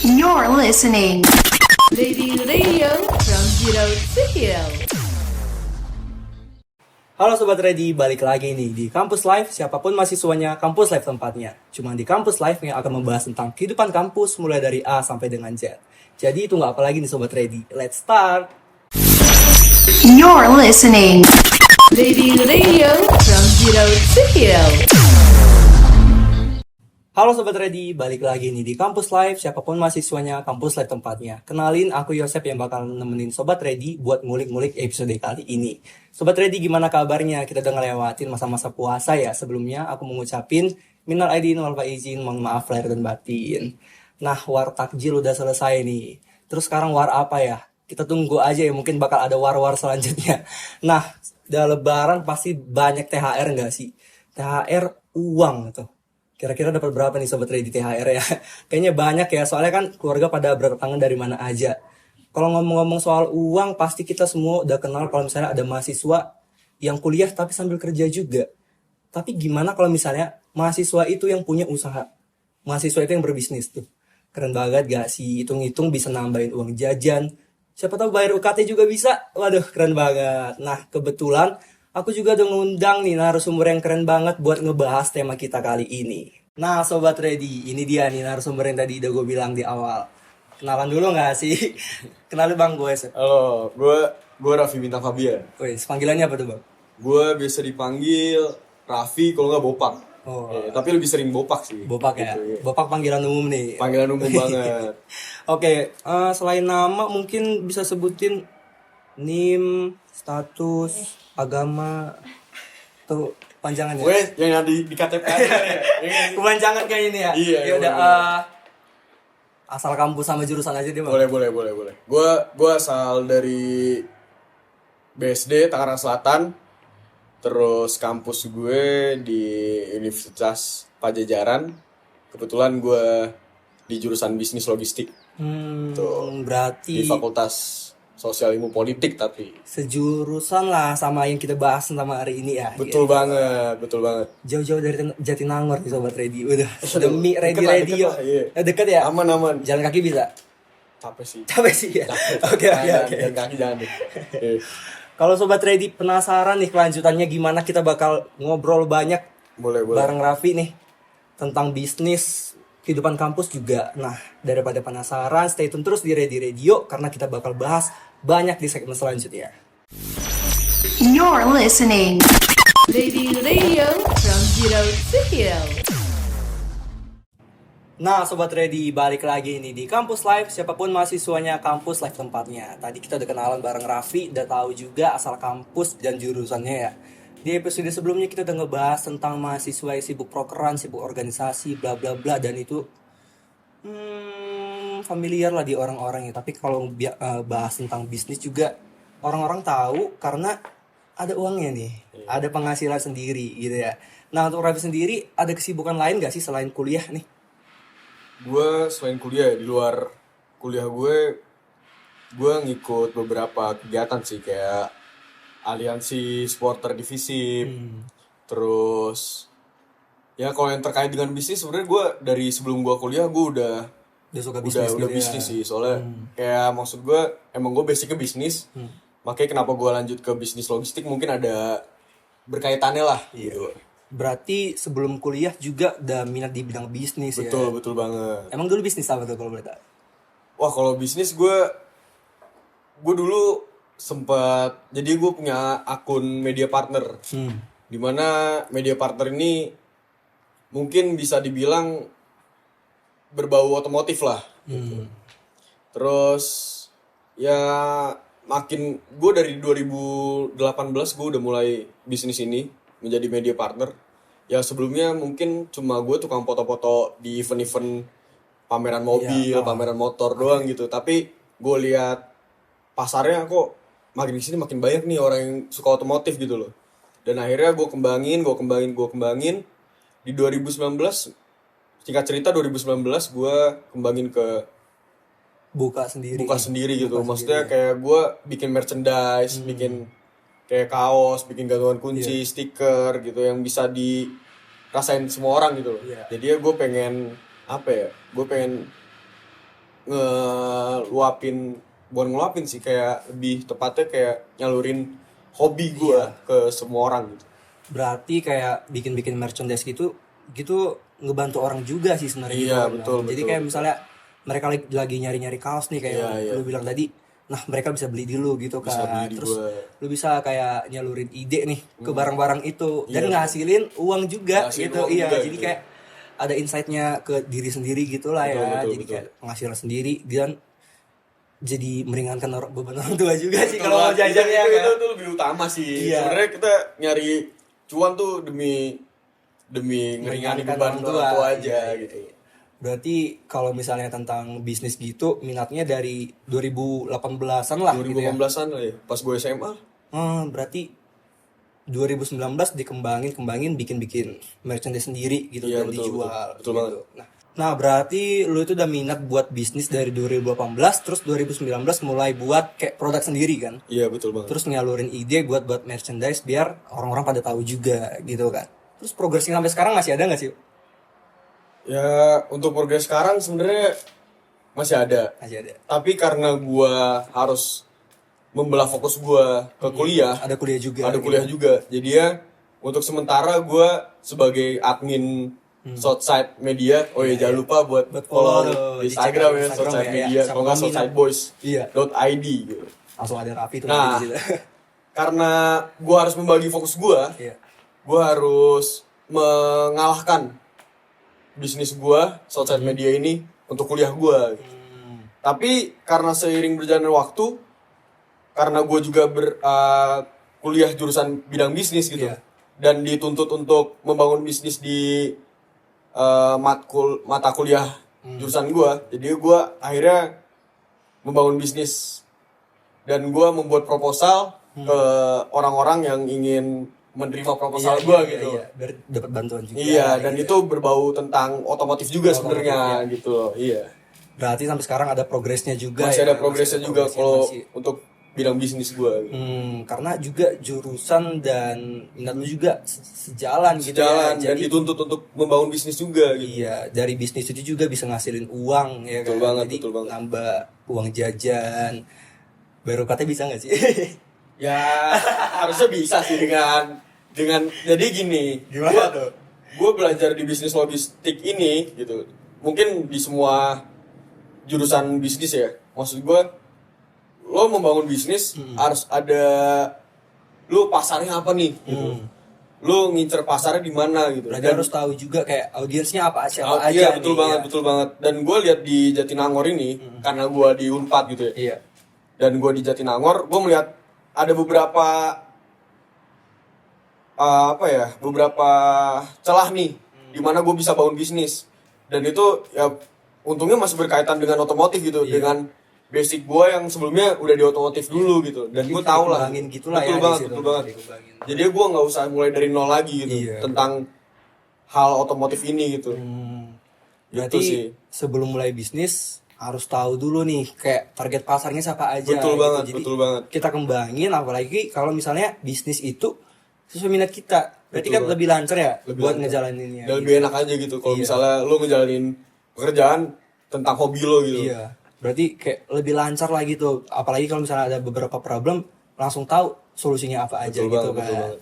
You're listening. Lady Radio from Zero to Hero. Halo Sobat Ready, balik lagi nih di Kampus Live. Siapapun mahasiswanya, Kampus Live tempatnya. Cuma di Kampus Live yang akan membahas tentang kehidupan kampus mulai dari A sampai dengan Z. Jadi tunggu apa lagi nih Sobat Ready? Let's start! You're listening. Lady Radio from Zero to Hero. Halo Sobat Ready, balik lagi nih di Kampus Live. Siapapun mahasiswanya, Kampus Live tempatnya. Kenalin, aku Yosep yang bakal nemenin Sobat Ready buat ngulik-ngulik episode kali ini. Sobat Ready, gimana kabarnya? Kita udah ngelewatin masa-masa puasa ya. Sebelumnya aku mengucapin minal aidin wal faizin, mohon maaf lahir dan batin. Nah, war takjil udah selesai nih. Terus sekarang war apa ya? Kita tunggu aja ya, mungkin bakal ada war-war selanjutnya. Nah, udah lebaran pasti banyak THR nggak sih? THR uang tuh. Kira-kira dapat berapa nih Sobat Ready THR ya? Kayaknya banyak ya, soalnya kan keluarga pada berdatangan dari mana aja. Kalau ngomong-ngomong soal uang, pasti kita semua udah kenal kalau misalnya ada mahasiswa yang kuliah tapi sambil kerja juga. Tapi gimana kalau misalnya mahasiswa itu yang punya usaha? Mahasiswa itu yang berbisnis tuh. Keren banget gak sih? Hitung-hitung bisa nambahin uang jajan. Siapa tahu bayar UKT juga bisa. Waduh, keren banget. Nah, kebetulan aku juga udah ngundang nih narasumber yang keren banget buat ngebahas tema kita kali ini. Nah, Sobat Ready, ini dia nih narasumber yang tadi udah gue bilang di awal. Kenalan dulu gak sih? Kenalin Bang gue. Halo, gue Raffi Bintang Fabian. Wih, panggilannya apa tuh Bang? Gue biasa dipanggil Raffi kalau nggak Bopak. Oh. Tapi lebih sering Bopak sih. Bopak ya? Gitu, iya. Bopak panggilan umum nih. Panggilan umum banget. Oke, selain nama mungkin bisa sebutin NIM, status, agama, tuh panjangannya. Weh, yang di KTP aja ya. Kepanjangan kayak ini ya. Iya, Ya udah, boleh. asal kampus sama jurusan aja deh Bang. Boleh. Gue asal dari BSD Tangerang Selatan. Terus kampus gue di Universitas Pajajaran. Kebetulan gue di jurusan bisnis logistik Tuh. Berarti di Fakultas Sosial Ilmu Politik tapi. sejurusan lah sama yang kita bahas tentang hari ini ya. Betul Gitu. banget. Jauh-jauh dari Jatinangor nih Sobat Ready. Udah demi Deket Ready lah, Radio. deket lah, iya. Deket ya? Aman. Jalan kaki bisa? Capek sih. Capek sih ya. Oke. Jalan kaki jangan deh. Iya. Kalau Sobat Ready penasaran nih kelanjutannya gimana, kita bakal ngobrol banyak Boleh. bareng Raffi nih tentang bisnis, kehidupan kampus juga. Nah, daripada penasaran, stay tune terus di Ready Radio karena kita bakal bahas banyak di segmen selanjutnya. You're listening. Lady Radio from Zero to Hero. Nah, Sobat Ready, balik lagi nih di Kampus Live. Siapapun mahasiswanya, Kampus Live tempatnya. Tadi kita udah kenalan bareng Raffi, udah tahu juga asal kampus dan jurusannya ya. Di episode sebelumnya kita udah ngebahas tentang mahasiswa yang sibuk prokeran, sibuk organisasi, bla bla bla, dan itu familiar lah di orang-orang ya. Tapi kalau bahas tentang bisnis juga orang-orang tahu karena ada uangnya nih, ada penghasilan sendiri gitu ya. Nah, untuk Raffi sendiri ada kesibukan lain gak sih selain kuliah nih? Gue selain kuliah, di luar kuliah gue ngikut beberapa kegiatan sih kayak aliansi supporter divisi. Terus ya kalau yang terkait dengan bisnis sebenarnya gue dari sebelum gue kuliah gue udah Suka bisnis udah gitu bisnis ya. sih soalnya kayak maksud gue emang gue basicnya bisnis. Makanya kenapa gue lanjut ke bisnis logistik mungkin ada berkaitannya lah gitu. Berarti sebelum kuliah juga udah minat di bidang bisnis ya. Betul banget. Emang dulu bisnis apa tuh kalau boleh tahu? Wah kalau bisnis gue dulu sempat jadi gue punya akun media partner. Dimana media partner ini mungkin bisa dibilang berbau otomotif lah. Gitu. Terus ya makin gue dari 2018 gue udah mulai bisnis ini menjadi media partner. Ya sebelumnya mungkin cuma gue tukang foto-foto di event-event pameran mobil, pameran motor doang gitu. Tapi gue lihat pasarnya kok makin kesini makin banyak nih orang yang suka otomotif gitu loh. Dan akhirnya gue kembangin. Di 2019, singkat cerita 2019 gue kembangin ke Buka sendiri gitu. Buka Maksudnya sendiri. kayak gue bikin merchandise, bikin kayak kaos, bikin gantungan kunci, stiker gitu yang bisa dirasain semua orang gitu loh. Iya. Jadi ya gue pengen apa ya? Gue pengen bukan ngeluapin sih, kayak lebih tepatnya kayak nyalurin hobi gue ke semua orang gitu. Berarti kayak bikin-bikin merchandise gitu ngebantu orang juga sih sebenarnya. Iya, gitu. betul, Jadi betul, kayak betul. misalnya mereka lagi nyari-nyari kaos nih kayak Iya. lu bilang tadi, nah mereka bisa beli di lu gitu Bisa kan. beli di Terus gua. lu bisa kayak nyalurin ide nih ke barang-barang itu dan Iya. ngasilin uang juga Ngasilin gitu. uang Iya, juga jadi gitu. kayak ada insight-nya ke diri sendiri gitu lah Betul, ya. betul, Jadi betul. kayak penghasilan sendiri dan jadi meringankan beban orang tua juga sih Betul kalau mau banget. jajan ya kan. Itu lebih utama sih. Iya. Sebenarnya kita nyari cuan tuh demi ngeringanin beban orang tua aja Iya, gitu. iya. Berarti kalau misalnya tentang bisnis gitu minatnya dari 2018-an lah gitu ya. 2018-an lah ya, pas gue SMA. Berarti 2019 dikembangin bikin merchandise sendiri gitu Iya, dan betul, dijual betul gitu. banget. Nah, berarti lu itu udah minat buat bisnis dari 2018 terus 2019 mulai buat kayak produk sendiri kan. Iya, betul banget. Terus nyalurin ide buat merchandise biar orang-orang pada tahu juga gitu kan. Terus progresnya sampai sekarang masih ada nggak sih? Ya, untuk progres sekarang sebenarnya masih ada. Masih ada. Tapi karena gua harus membelah fokus gua ke kuliah, Ada kuliah juga. ada gitu. kuliah juga. Jadi ya untuk sementara gua sebagai admin Southside Media, jangan lupa buat follow follow di Instagram ya, Instagram Southside ya, Media, sama kalau nggak kami, Southside nah. Boys Iya. .id gitu. Langsung ada Raffi tuh Nah, di situ. karena gua harus membagi fokus gua, Iya. gua harus mengalahkan bisnis gua Southside Media ini untuk kuliah gua. Tapi karena seiring berjalannya waktu, karena gue juga kuliah jurusan bidang bisnis gitu, Iya. dan dituntut untuk membangun bisnis di mata kuliah jurusan gue, jadi gue akhirnya membangun bisnis dan gue membuat proposal ke orang-orang yang ingin menerima proposal gue gitu. Iya, biar dapat bantuan juga. Iya, dan itu berbau tentang otomotif juga Otomotif, sebenarnya gitu loh. Iya. Berarti sampai sekarang ada progresnya juga. Masih ya? ada progresnya Masih ada juga progresnya, kalau masih. untuk bidang bisnis gue. Karena juga jurusan dan minat lu juga sejalan gitu Sejalan ya. dan dituntut untuk membangun bisnis juga gitu. Iya, dari bisnis itu juga bisa ngasilin uang ya Betul kan. banget, Jadi betul banget. nambah uang jajan. Baru katanya bisa nggak sih? Ya harusnya bisa sih dengan jadi gini. Gimana tuh? Gue belajar di bisnis logistik ini gitu. Mungkin di semua jurusan bisnis ya. Maksud gue, lo membangun bisnis harus ada lo pasarnya apa nih gitu. Lo ngincer pasarnya di mana gitu. Berarti harus tahu juga kayak audiensnya apa siapa aja. Iya betul nih, banget, ya. betul banget. Dan gue lihat di Jatinangor ini, karena gue di Unpad gitu ya. Iya. Dan gue di Jatinangor, gue melihat ada beberapa beberapa celah nih, di mana gue bisa bangun bisnis. Dan itu ya untungnya masih berkaitan dengan otomotif gitu, Iya. dengan basic gue yang sebelumnya udah di otomotif dulu gitu. Dan gue tahu lah, Dikembangin gitu lah betul ya, banget, di situ. betul banget. Dikembangin. Jadi gue nggak usah mulai dari nol lagi gitu Iya. tentang hal otomotif ini gitu. Berarti Gitu sih. sebelum mulai bisnis harus tahu dulu nih kayak target pasarnya siapa aja. Betul gitu. banget, Jadi betul banget. kita kembangin apalagi kalau misalnya bisnis itu sesuai minat kita. Berarti Betul kan banget. lebih lancar ya Lebih buat lancar. ngejalaninnya. Dan lebih enak aja gitu kalau Iya. misalnya lo ngejalanin pekerjaan tentang hobi lo gitu. Iya. Berarti kayak lebih lancar lah gitu. Apalagi kalau misalnya ada beberapa problem langsung tahu solusinya apa aja Betul gitu banget, kan. betul banget.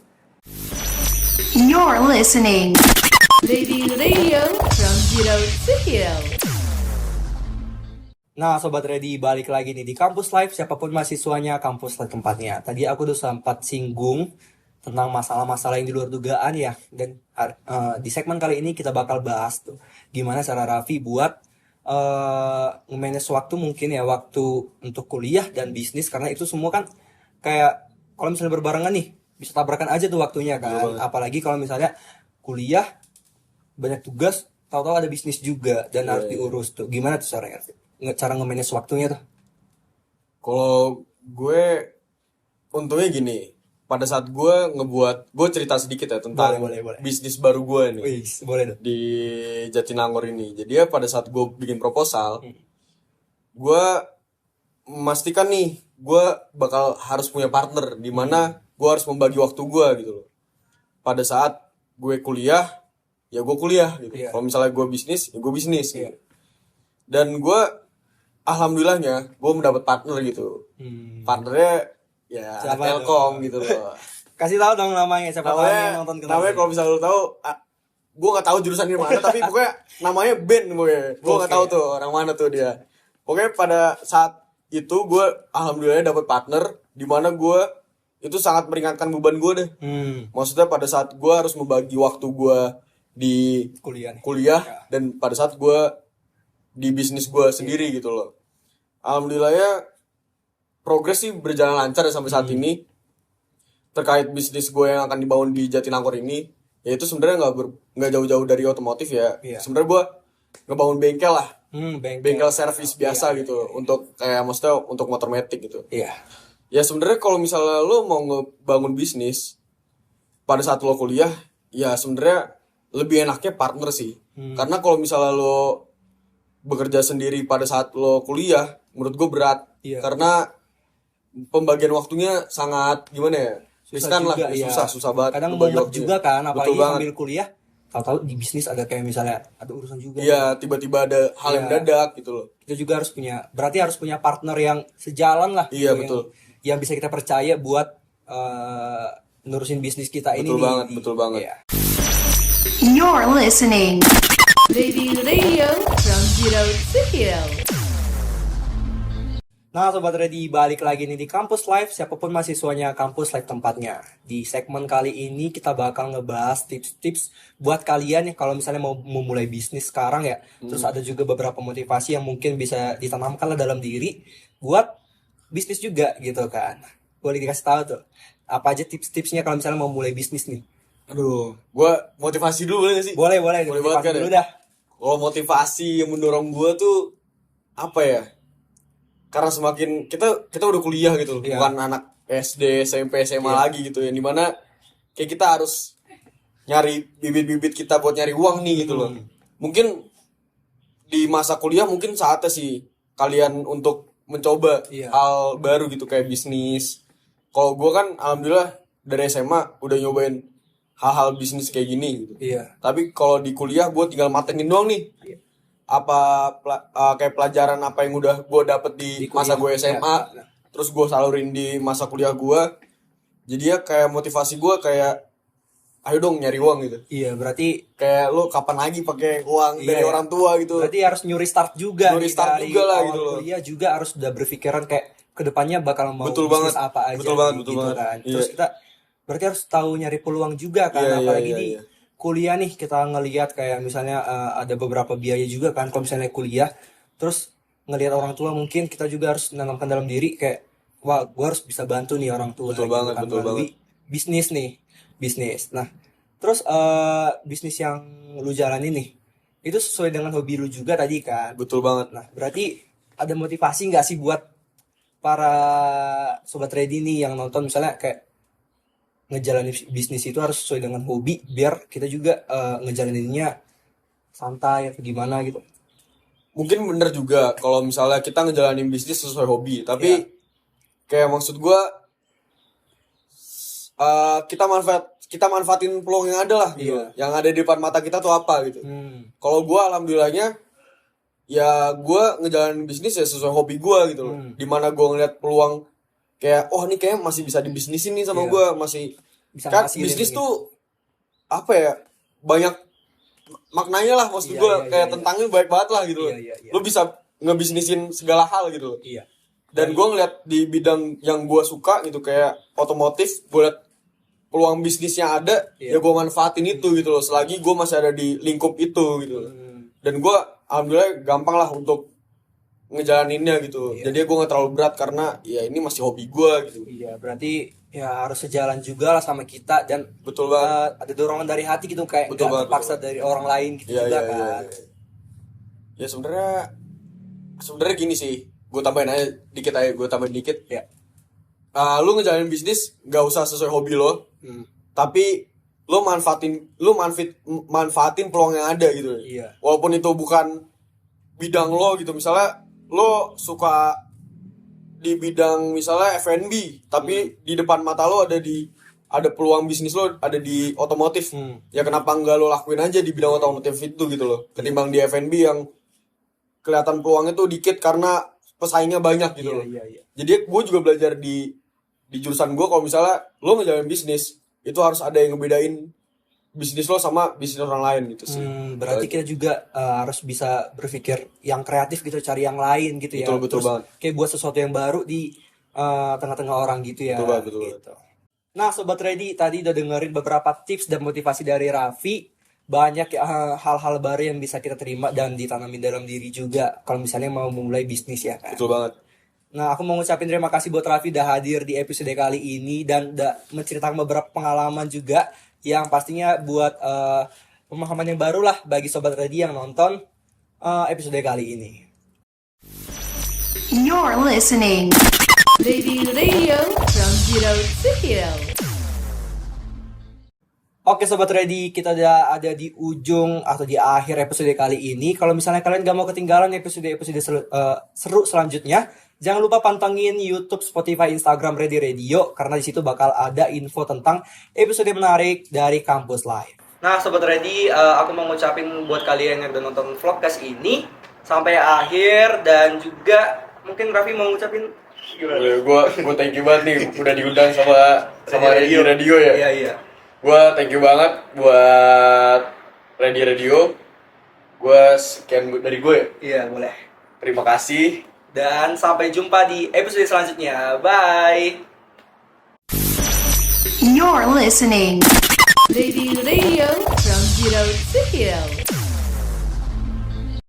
You're listening. Lady Radio from Zero to Hero. Nah, Sobat Ready, balik lagi nih di Kampus Live. Siapapun mahasiswanya, Kampus Live tempatnya. Tadi aku udah sempat singgung tentang masalah-masalah yang di luar dugaan ya. Dan di segmen kali ini kita bakal bahas tuh gimana cara Raffi buat nge-manage waktu mungkin ya. Waktu untuk kuliah dan bisnis. Karena itu semua kan kayak kalau misalnya berbarengan nih, bisa tabrakan aja tuh waktunya kan. Apalagi kalau misalnya kuliah, banyak tugas, tahu-tahu ada bisnis juga dan harus diurus tuh. Gimana tuh caranya? Cara nge-manage waktunya tuh? Kalau gue untungnya gini, pada saat gue cerita sedikit ya tentang Boleh. bisnis baru gue nih Wih, boleh dong. di Jatinangor ini. Jadi ya pada saat gue bikin proposal, gue memastikan nih gue bakal harus punya partner di mana gue harus membagi waktu gue gitu loh. Pada saat gue kuliah, ya gue kuliah gitu. Iya. Kalau misalnya gue bisnis, ya gue bisnis gitu. Dan gue alhamdulillahnya gue mendapat partner gitu. Partnernya ya Siapa anak Telkom gitu loh. Kasih tahu dong namanya, siapa tahu yang nonton kenal. Namanya kalau misalnya lu tahu, gue nggak tahu jurusan di mana, tapi pokoknya namanya Ben gue nggak tahu tuh orang mana tuh dia. Pokoknya pada saat itu gue alhamdulillah dapat partner di mana gue itu sangat meringankan beban gue deh. Maksudnya pada saat gue harus membagi waktu gue di kuliah dan pada saat gue di bisnis gue sendiri gitu loh. Alhamdulillahnya progres sih berjalan lancar ya sampai saat ini. Terkait bisnis gue yang akan dibangun di Jatinangor ini, ya itu sebenarnya nggak jauh-jauh dari otomotif ya. Sebenarnya gue ngebangun bengkel lah, bengkel servis biasa gitu, untuk kayak maksudnya untuk motor metik gitu. Ya sebenarnya kalau misalnya lo mau ngebangun bisnis pada saat lo kuliah, ya sebenarnya lebih enaknya partner sih. Karena kalau misalnya lo bekerja sendiri pada saat lo kuliah, menurut gue berat. Karena pembagian waktunya sangat gimana ya? Riskan lah, susah banget. Kadang banget juga kan, apalagi sambil kuliah, tahu-tahu di bisnis ada kayak misalnya ada urusan juga. Iya, tiba-tiba ada hal yang mendadak gitu loh. Kita juga berarti harus punya partner yang sejalan lah. Iya, gitu, betul. Yang bisa kita percaya buat nerusin bisnis kita ini. Betul banget. Iya. You're listening. Lady Radio from Zero to Hero. Nah Sobat Ready, balik lagi nih di Kampus Live, siapapun mahasiswanya Kampus Live tempatnya. Di segmen kali ini kita bakal ngebahas tips-tips buat kalian yang kalau misalnya mau memulai bisnis sekarang ya. Terus ada juga beberapa motivasi yang mungkin bisa ditanamkan lah dalam diri buat bisnis juga gitu kan. Boleh dikasih tahu tuh, apa aja tips-tipsnya kalau misalnya mau mulai bisnis nih? Aduh, gue motivasi dulu boleh gak sih? Boleh banget kan dulu ya? dah. Kalau motivasi yang mendorong gue tuh apa ya? Karena semakin kita udah kuliah gitu loh, bukan anak SD, SMP, SMA lagi gitu ya. Dimana kayak kita harus nyari bibit-bibit kita buat nyari uang nih gitu loh. Mungkin di masa kuliah mungkin saatnya sih kalian untuk mencoba hal baru gitu kayak bisnis. Kalau gue kan alhamdulillah dari SMA udah nyobain hal-hal bisnis kayak gini gitu. Tapi kalau di kuliah gue tinggal matengin doang nih. Kayak pelajaran apa yang udah gue dapet di masa gue SMA, terus gue salurin di masa kuliah gue. Jadi ya kayak motivasi gue kayak ayo dong nyari uang gitu. Iya, berarti kayak lo kapan lagi pakai uang dari orang tua gitu. Berarti harus nyuri start juga dari lah gitu loh. Kuliah juga harus udah berpikiran kayak kedepannya bakal mau betul bisnis banget. apa aja betul banget. kan. Terus kita berarti harus tahu nyari peluang juga kan, apalagi di kuliah nih kita ngelihat kayak misalnya ada beberapa biaya juga kan kalau misalnya kuliah, terus ngelihat orang tua mungkin kita juga harus menanamkan dalam diri kayak wah gue harus bisa bantu nih orang tua betul gitu banget, kan, betul banget. bisnis. Nah terus bisnis yang lu jalani nih itu sesuai dengan hobi lu juga tadi kan. Betul banget. Nah berarti ada motivasi nggak sih buat para Sobat Ready nih yang nonton misalnya kayak ngejalanin bisnis itu harus sesuai dengan hobi biar kita juga ngejalaninnya santai atau gimana gitu. Mungkin bener juga kalau misalnya kita ngejalanin bisnis sesuai hobi, tapi kayak maksud gue kita manfaatin peluang yang ada lah gitu. Yang ada di depan mata kita tuh apa gitu. Kalau gue alhamdulillahnya ya gue ngejalanin bisnis ya sesuai hobi gue gitu loh. Dimana gue ngeliat peluang kayak oh ini kayak masih bisa dibisnisin nih sama gue, masih bisa kan bisnis tuh apa ya banyak maknanya lah maksud gue kayak tentangnya baik banget lah gitu loh. Lu bisa ngebisnisin segala hal gitu loh. Dan gue ngeliat di bidang yang gue suka gitu kayak otomotif, gue liat peluang bisnisnya ada ya gue manfaatin itu gitu loh selagi gue masih ada di lingkup itu gitu loh. Dan gue alhamdulillah gampang lah untuk ngejalaninnya gitu. Jadi gue gak terlalu berat karena ya ini masih hobi gue gitu. Iya, berarti ya harus sejalan juga lah sama kita dan betul banget. Ada dorongan dari hati gitu kayak betul gak terpaksa dari orang lain gitu juga kan. Ya sebenarnya gini sih. Gue tambahin dikit. Lu ngejalanin bisnis gak usah sesuai hobi lo. Tapi lu manfaatin peluang yang ada gitu. Walaupun itu bukan bidang lo gitu, misalnya lo suka di bidang misalnya F&B tapi di depan mata lo ada peluang bisnis lo ada di otomotif. Ya kenapa enggak lo lakuin aja di bidang otomotif itu gitu loh, ketimbang di F&B yang kelihatan peluangnya tuh dikit karena pesaingnya banyak gitu loh. Iya. Jadi gue juga belajar di jurusan gue, kalau misalnya lo ngejalanin bisnis itu harus ada yang ngebedain bisnis lo sama bisnis orang lain gitu sih. Berarti kita juga harus bisa berpikir yang kreatif gitu, cari yang lain gitu ya. Betul Terus banget. kayak buat sesuatu yang baru di tengah-tengah orang gitu ya. Betul banget. Gitu. Nah, Sobat Ready, tadi udah dengerin beberapa tips dan motivasi dari Raffi. Banyak hal-hal baru yang bisa kita terima dan ditanamin dalam diri juga kalau misalnya mau memulai bisnis ya kan. Betul banget. Nah, aku mau ngucapin terima kasih buat Raffi udah hadir di episode kali ini dan udah menceritakan beberapa pengalaman juga yang pastinya buat pemahaman yang baru lah bagi Sobat Ready yang nonton episode kali ini. You're listening. Ready Radio from Zero to Hero. Oke Sobat Ready, kita udah ada di ujung atau di akhir episode kali ini. Kalau misalnya kalian gak mau ketinggalan episode-episode seru selanjutnya, jangan lupa pantengin YouTube, Spotify, Instagram Ready Radio, karena di situ bakal ada info tentang episode menarik dari Kampus Live. Nah Sobat Ready, aku mau ngucapin buat kalian yang udah nonton vlogcast ini sampai akhir, dan juga mungkin Raffi mau ngucapin gimana? Gue thank you banget nih udah diundang sama radio ya. Iya. Gue thank you banget buat radio. Gue sekian dari gue ya. Iya, boleh. Terima kasih. Dan sampai jumpa di episode selanjutnya. Bye. You're listening. Ready Radio from Zero to Hero.